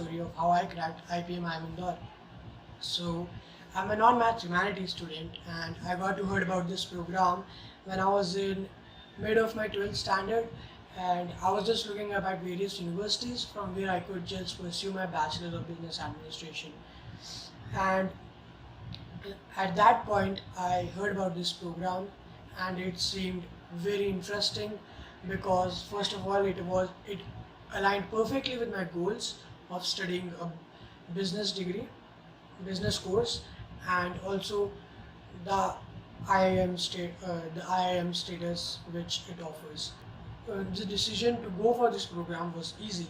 story of how I cracked IPMAT Indore. So, I'm a non-math humanities student, and I got to heard about this program when I was in mid of my 12th standard, and I was just looking up at various universities from where I could just pursue my Bachelor of Business Administration. And at that point, I heard about this program, and it seemed very interesting because first of all, it aligned perfectly with my goals of studying a business degree, business course, and also the the IIM status which it offers. The decision to go for this program was easy,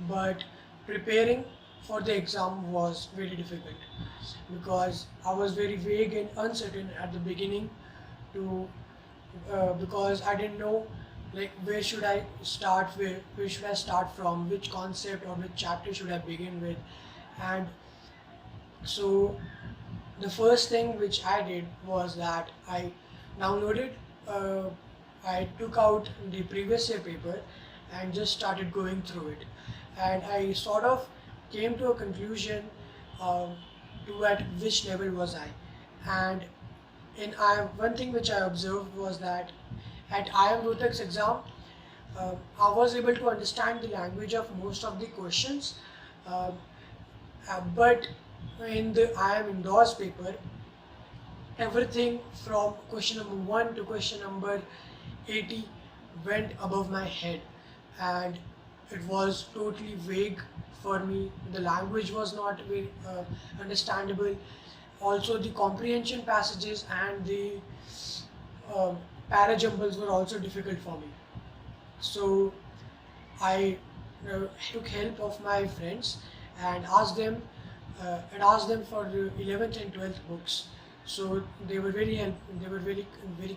but preparing for the exam was very difficult because I was very vague and uncertain at the beginning to because I didn't know like where should I start, where should I start from, which concept or which chapter should I begin with. And so the first thing which I did was that I downloaded, uh, I took out the previous year paper and just started going through it. And I sort of came to a conclusion um, to at which level was I. And one thing which I observed was that at IIM Rotak's exam, I was able to understand the language of most of the questions, uh, but in the IIM Indoors paper, everything from question number 1 to question number 80 went above my head, and it was totally vague for me. The language was not very understandable. Also, the comprehension passages and the um, parajumbles were also difficult for me. So I took help of my friends and asked them for the 11th and 12th books. So they were very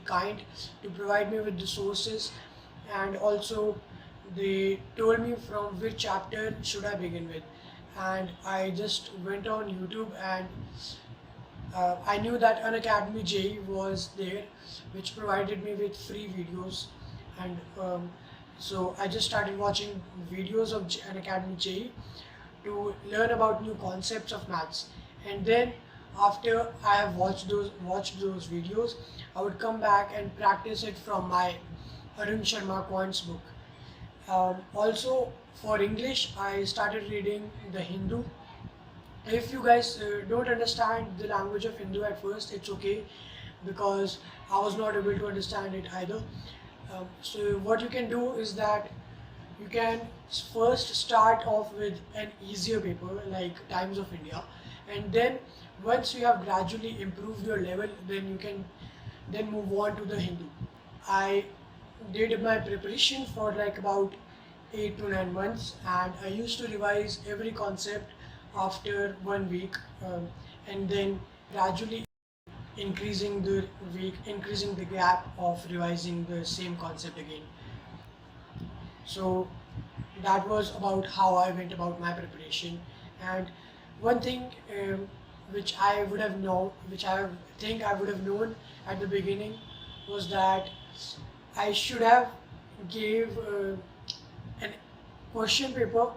kind to provide me with the sources, and also they told me from which chapter should I begin with. And I just went on YouTube, and I knew that Unacademy JE was there, which provided me with free videos, and so I just started watching videos of Unacademy JE to learn about new concepts of maths. And then after I have watched those videos, I would come back and practice it from my Arun Sharma Quant's book. Also for English, I started reading the Hindu. If you guys don't understand the language of Hindu at first, it's okay because I was not able to understand it either. So what you can do is that you can first start off with an easier paper like Times of India, and then once you have gradually improved your level, then you can then move on to the Hindu. I did my preparation for like about 8 to 9 months, and I used to revise every concept after 1 week, and then gradually increasing the gap of revising the same concept again. So that was about how I went about my preparation. And one thing which I would have known, which I think I would have known at the beginning, was that I should have gave an question paper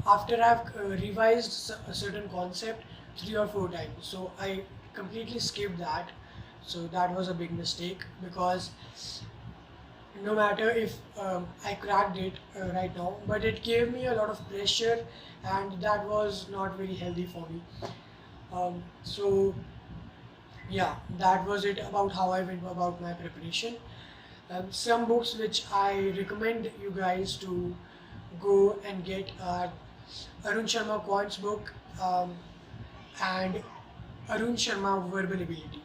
after I've revised a certain concept 3 or 4 times. So I completely skipped that. So that was a big mistake because no matter if I cracked it right now, but it gave me a lot of pressure, and that was not very healthy for me. So yeah, that was it about how I went about my preparation. Some books which I recommend you guys to go and get are Arun Sharma Quant's book, and Arun Sharma Verbal Ability.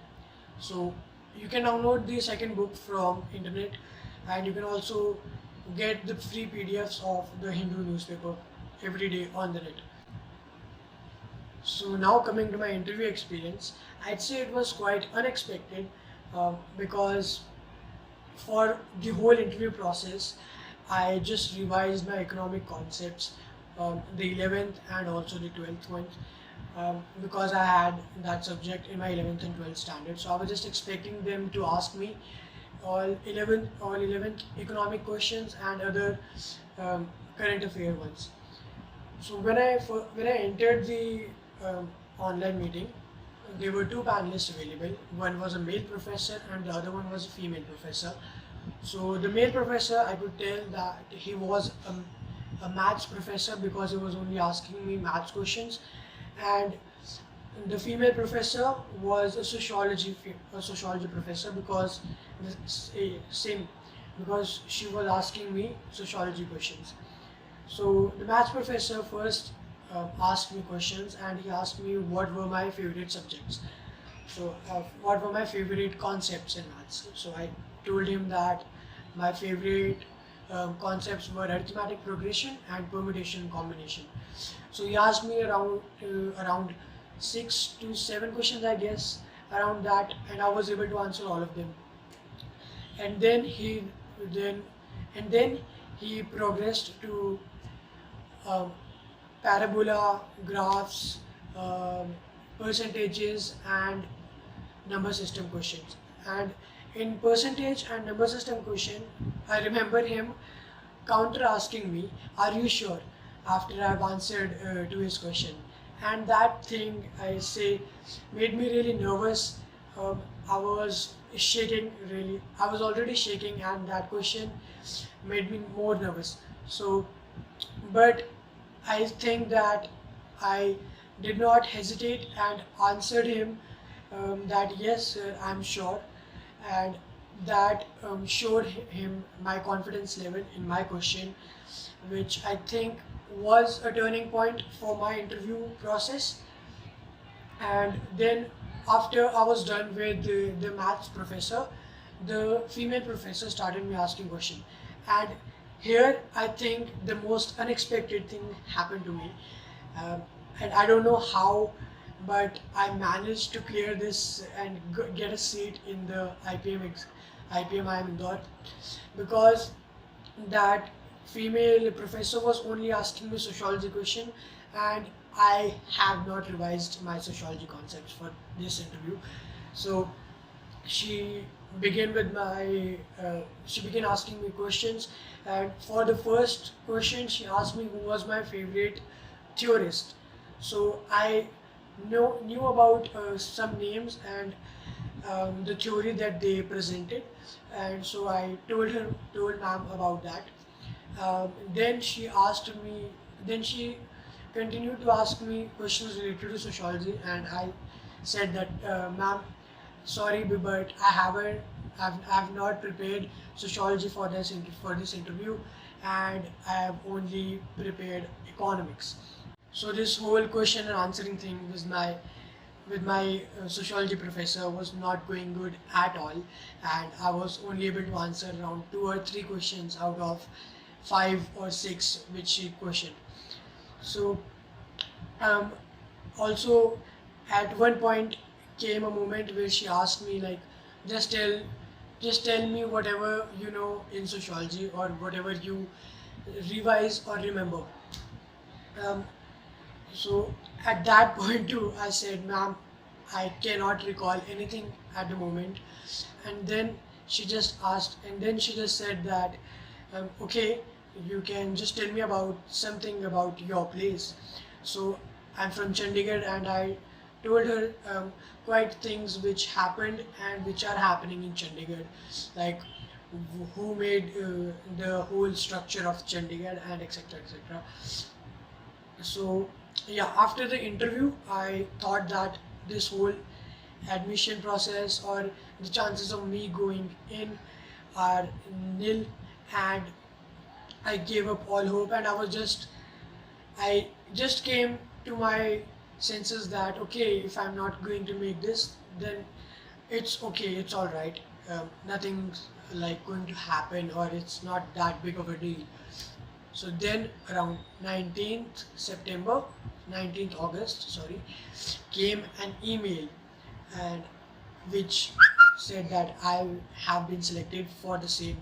So you can download the second book from internet, and you can also get the free PDFs of the Hindu newspaper every day on the net. So now coming to my interview experience, I'd say it was quite unexpected because for the whole interview process, I just revised my economic concepts, the 11th and also the 12th one, because I had that subject in my 11th and 12th standard. So I was just expecting them to ask me all 11th economic questions and other current affair ones. So when I entered the online meeting, there were two panelists available. One was a male professor and the other one was a female professor. So the male professor, I could tell that he was a maths professor because he was only asking me maths questions, and the female professor was a sociology professor because same because she was asking me sociology questions. So the maths professor first asked me questions, and he asked me what were my favorite subjects. So what were my favorite concepts in maths? So I told him that my favorite concepts were arithmetic progression and permutation and combination. So he asked me around 6 to 7 questions, I guess, around that, and I was able to answer all of them. And then then he progressed to um, parabola, graphs, um, percentages, and number system questions. And in percentage and number system question, I remember him counter asking me, "Are you sure?" after I've answered to his question. And that thing, I say, made me really nervous. I was shaking really. I was already shaking, and that question made me more nervous. So, but I think that I did not hesitate and answered him that yes, sir, I'm sure, and that showed him my confidence level in my question, which I think was a turning point for my interview process. And then after I was done with the maths professor, the female professor started me asking questions. And here I think the most unexpected thing happened to me. Um, and I don't know how, but I managed to clear this and get a seat in the IPM Indore, because that female professor was only asking me sociology question, and I have not revised my sociology concepts for this interview. So she she began asking me questions, and for the first question she asked me who was my favorite theorist. So I knew about some names and the theory that they presented, and so I told ma'am about that. Then she asked me, then she continued to ask me questions related to sociology, and I said that, ma'am, sorry, but I've not prepared sociology for this interview, and I have only prepared economics. So this whole question and answering thing with my sociology professor was not going good at all, and I was only able to answer around 2 or 3 questions out of 5 or 6 which she questioned. So um, also at one point came a moment where she asked me like, just tell just tell me whatever you know in sociology or whatever you revise or remember. Um, so at that point too, I said, "Ma'am, I cannot recall anything at the moment." And then she just said that, "Okay, you can just tell me about something about your place." So I'm from Chandigarh, and I told her quite things which happened and which are happening in Chandigarh, like who made the whole structure of Chandigarh and etc. etc. So yeah, after the interview, I thought that this whole admission process or the chances of me going in are nil, and I gave up all hope, and I just came to my senses that okay, if I'm not going to make this, then it's okay, it's all right. Nothing's like going to happen, or it's not that big of a deal. So then around 19th September, 19th August, sorry, came an email, and which said that I have been selected for the same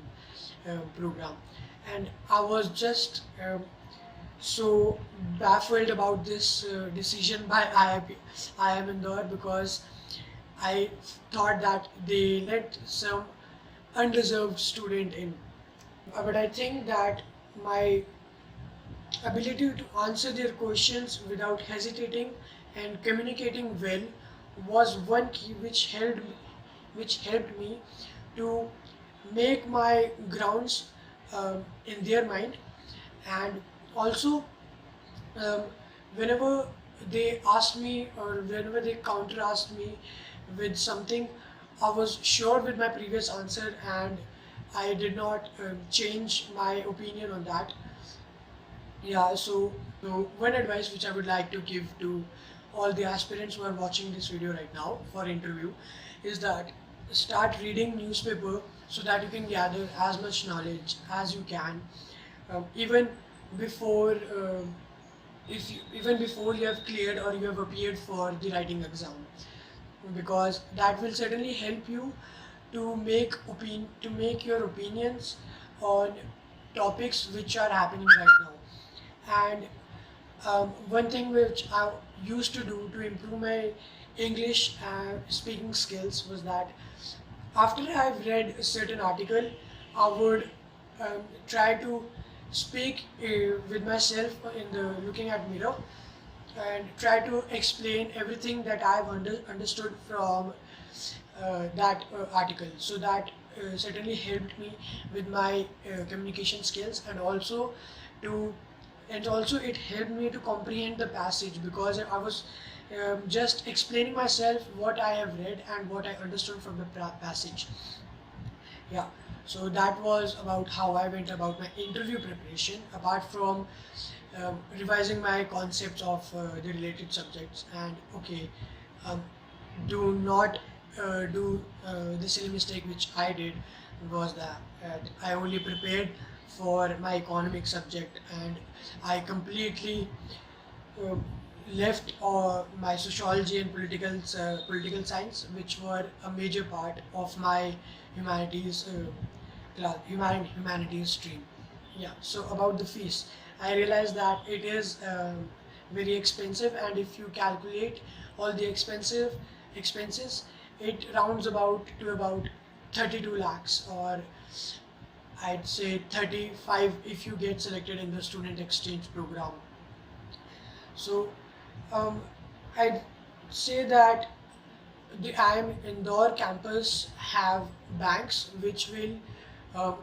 program. And I was just so baffled about this decision by IIM Indore, because I thought that they let some undeserved student in. But I think that my ability to answer their questions without hesitating and communicating well was one key which helped me to make my grounds in their mind. And also, um, whenever they asked me or whenever they counter asked me with something, I was sure with my previous answer, and I did not change my opinion on that. Yeah, so one advice which I would like to give to all the aspirants who are watching this video right now for interview is that start reading newspaper so that you can gather as much knowledge as you can, even before even before you have cleared or you have appeared for the writing exam, because that will certainly help you to make your opinions on topics which are happening right now. And one thing which I used to do to improve my English speaking skills was that after I've read a certain article, I would try to speak with myself in the looking at mirror and try to explain everything that I've understood from that article. So that certainly helped me with my communication skills, to and also it helped me to comprehend the passage, because I was just explaining myself what I have read and what I understood from the passage. Yeah, so that was about how I went about my interview preparation, apart from revising my concepts of the related subjects. And okay, um, do not do the silly mistake which I did, was that I only prepared for my economic subject, and I completely uh, left my sociology and political science, which were a major part of my humanities humanities stream. Yeah. So about the fees, I realized that it is very expensive, and if you calculate all the expenses, it rounds about to about 32 lakhs, or I'd say 35 if you get selected in the student exchange program. So um, I'd say that the IIM Indore campus have banks which will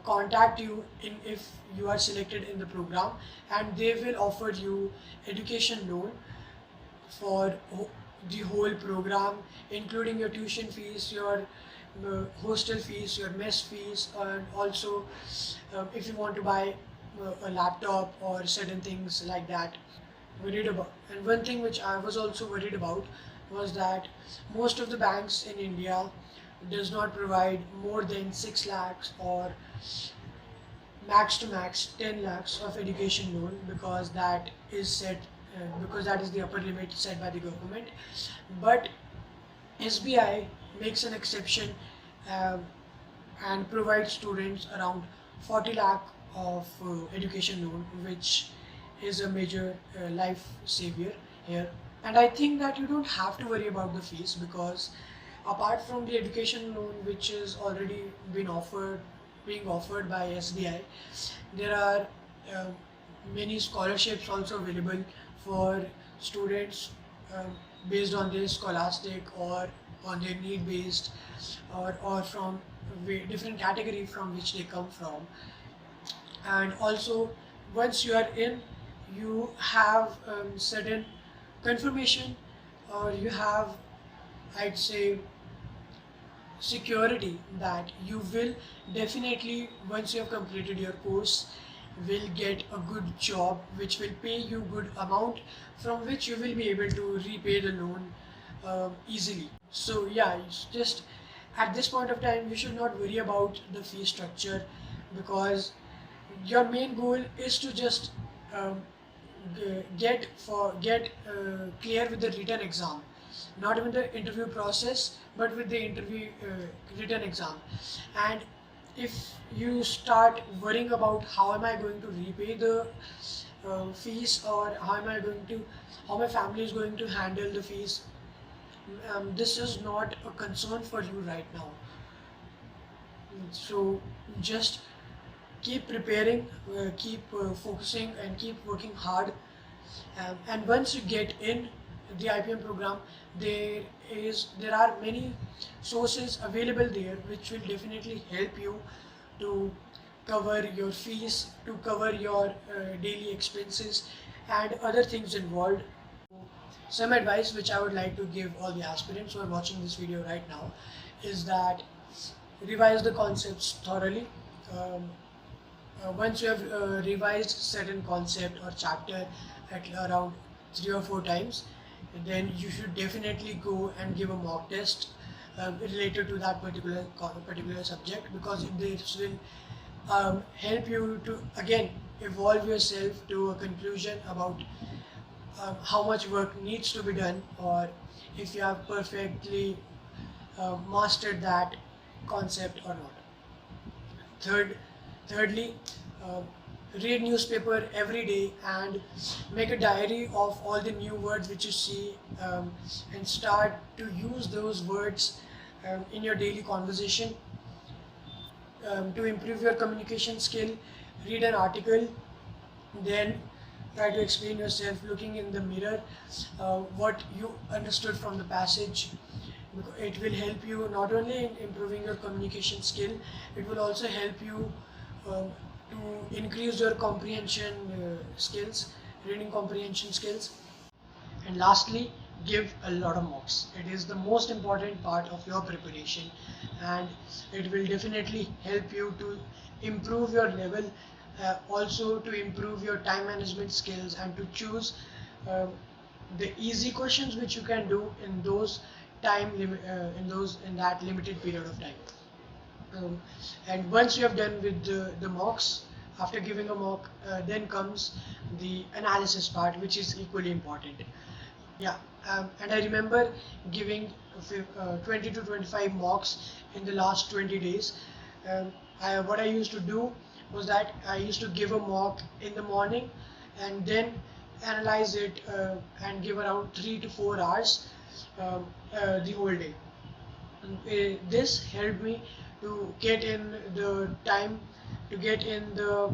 contact you in if you are selected in the program, and they will offer you education loan for the whole program, including your tuition fees, your hostel fees, your mess fees, and also if you want to buy a laptop or certain things like that. Worried about. And one thing which I was also worried about was that most of the banks in India does not provide more than 6 lakhs or max to max 10 lakhs of education loan, because that is set because that is the upper limit set by the government. But SBI makes an exception, um, and provides students around 40 lakh of education loan, which is a major life savior here. And I think that you don't have to worry about the fees, because apart from the education loan which is already being offered by SBI, there are um, many scholarships also available for students, um, based on their scholastic or on their need based, or from different category from which they come from. And also, once you are in, you have certain confirmation, or you have, I'd say, security that you will definitely, once you have completed your course, will get a good job which will pay you good amount, from which you will be able to repay the loan easily. So yeah, it's just at this point of time you should not worry about the fee structure, because your main goal is to just um, get clear with the written exam, not even the interview process, but with the interview written exam. And if you start worrying about how am I going to repay the fees, or how my family is going to handle the fees, this is not a concern for you right now. So just keep preparing, keep focusing, and keep working hard. And once you get in the IPM program, there are many sources available there which will definitely help you to cover your fees, to cover your daily expenses and other things involved. Some advice which I would like to give all the aspirants who are watching this video right now is that revise the concepts thoroughly. Um, Once you have revised certain concept or chapter at around 3 or 4 times, then you should definitely go and give a mock test related to that particular subject, because this will help you to again evolve yourself to a conclusion about how much work needs to be done, or if you have perfectly mastered that concept or not. Thirdly, uh, read newspaper every day and make a diary of all the new words which you see, and start to use those words in your daily conversation. To improve your communication skill, read an article, then try to explain yourself looking in the mirror what you understood from the passage. It will help you not only in improving your communication skill, it will also help you um, to increase your comprehension skills, reading comprehension skills. And lastly, give a lot of mocks. It is the most important part of your preparation, and it will definitely help you to improve your level, also to improve your time management skills, and to choose uh, the easy questions which you can do in those in that limited period of time. Um, and once you have done with the mocks, after giving a mock, then comes the analysis part, which is equally important. Yeah, and I remember giving 20 to 25 mocks in the last 20 days. What I used to do was that I used to give a mock in the morning and then analyze it and give around 3 to 4 hours the whole day. This helped me to get in the time, to get in the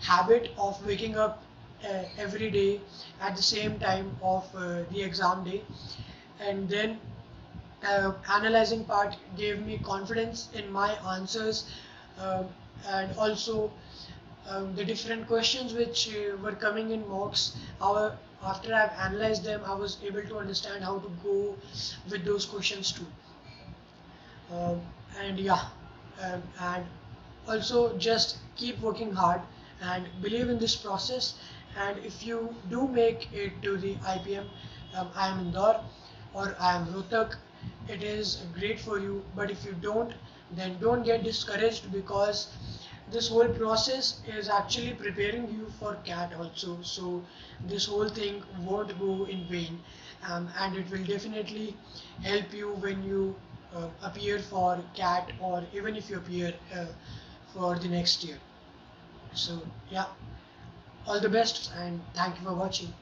habit of waking up every day at the same time of the exam day. And then analyzing part gave me confidence in my answers, um, and also the different questions which were coming in mocks. After I've analyzed them, I was able to understand how to go with those questions too. um, and yeah, and also just keep working hard and believe in this process. And if you do make it to the IPM, IIM Indore or IIM Rohtak, it is great for you. But if you don't, then don't get discouraged, because this whole process is actually preparing you for CAT also. So this whole thing won't go in vain, and it will definitely help you when you appear for CAT, or even if you appear for the next year. So yeah, all the best and thank you for watching.